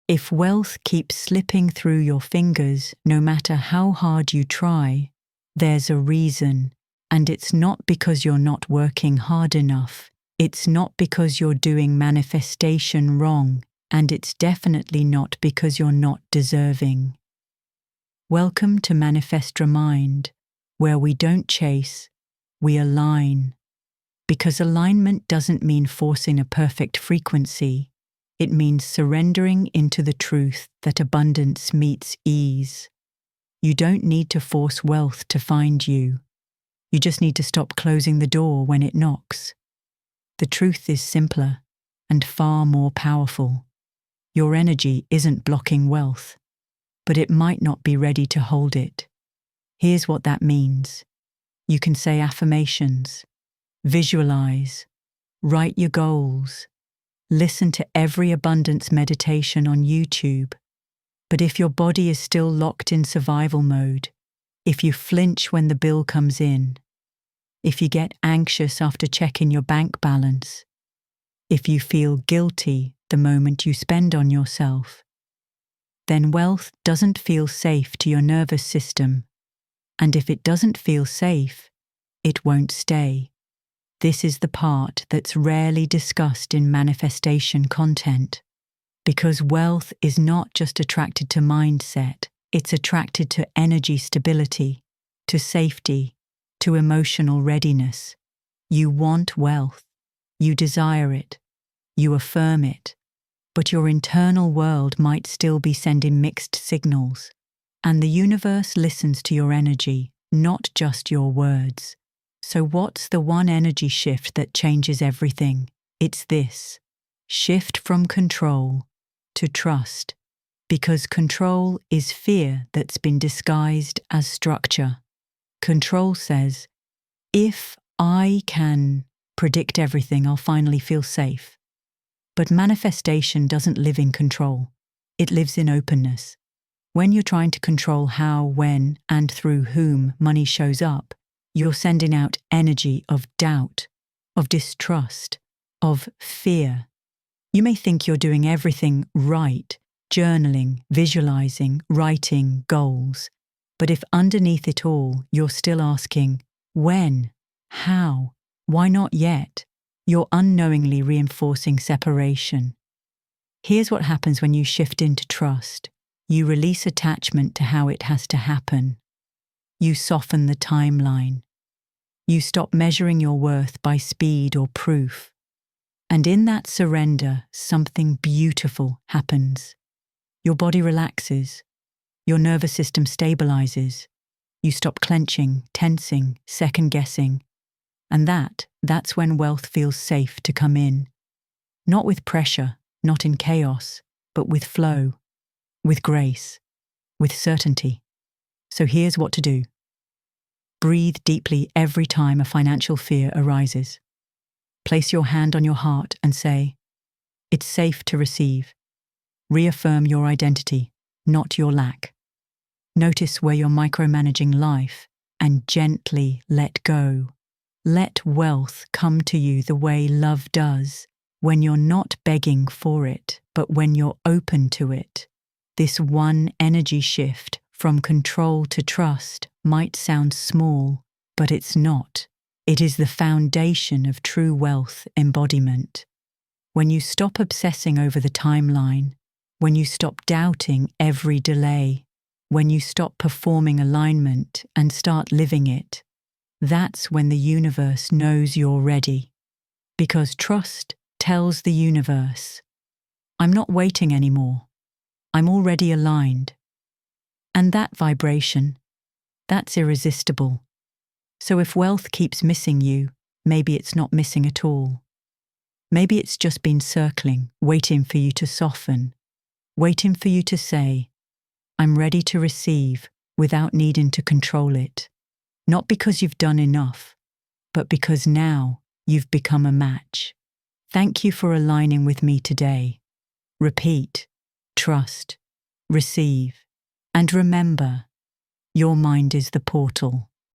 If wealth keeps slipping through your fingers, no matter how hard you try, there's a reason, and it's not because you're not working hard enough. It's not because you're doing manifestation wrong, and it's definitely not because you're not deserving. Welcome to Manifestramind, where we don't chase, we align. Because alignment doesn't mean forcing a perfect frequency. It means surrendering into the truth that abundance meets ease. You don't need to force wealth to find you. You just need to stop closing the door when it knocks. The truth is simpler and far more powerful. Your energy isn't blocking wealth, but it might not be ready to hold it. Here's what that means. You can say affirmations, visualize, write your goals, listen to every abundance meditation on YouTube. But if your body is still locked in survival mode, if you flinch when the bill comes in, if you get anxious after checking your bank balance, if you feel guilty the moment you spend on yourself, then wealth doesn't feel safe to your nervous system. And if it doesn't feel safe, it won't stay. This is the part that's rarely discussed in manifestation content. Because wealth is not just attracted to mindset, it's attracted to energy stability, to safety, to emotional readiness. You want wealth, you desire it, you affirm it, but your internal world might still be sending mixed signals. And the universe listens to your energy, not just your words. So what's the one energy shift that changes everything? It's this: shift from control to trust, because control is fear that's been disguised as structure. Control says, if I can predict everything, I'll finally feel safe. But manifestation doesn't live in control. It lives in openness. When you're trying to control how, when, and through whom money shows up, you're sending out energy of doubt, of distrust, of fear. You may think you're doing everything right, journaling, visualizing, writing goals. But if underneath it all, you're still asking, when, how, why not yet, you're unknowingly reinforcing separation. Here's what happens when you shift into trust. You release attachment to how it has to happen. You soften the timeline. You stop measuring your worth by speed or proof. And in that surrender, something beautiful happens. Your body relaxes. Your nervous system stabilizes. You stop clenching, tensing, second-guessing. And that's when wealth feels safe to come in. Not with pressure, not in chaos, but with flow, with grace, with certainty. So here's what to do. Breathe deeply every time a financial fear arises. Place your hand on your heart and say, it's safe to receive. Reaffirm your identity, not your lack. Notice where you're micromanaging life and gently let go. Let wealth come to you the way love does, when you're not begging for it, but when you're open to it. This one energy shift from control to trust might sound small, but it's not. It is the foundation of true wealth embodiment. When you stop obsessing over the timeline, when you stop doubting every delay, when you stop performing alignment and start living it, that's when the universe knows you're ready. Because trust tells the universe, I'm not waiting anymore. I'm already aligned. And that vibration, that's irresistible. So if wealth keeps missing you, maybe it's not missing at all. Maybe it's just been circling, waiting for you to soften, waiting for you to say, I'm ready to receive without needing to control it. Not because you've done enough, but because now you've become a match. Thank you for aligning with me today. Repeat, trust, receive, and remember, your mind is the portal.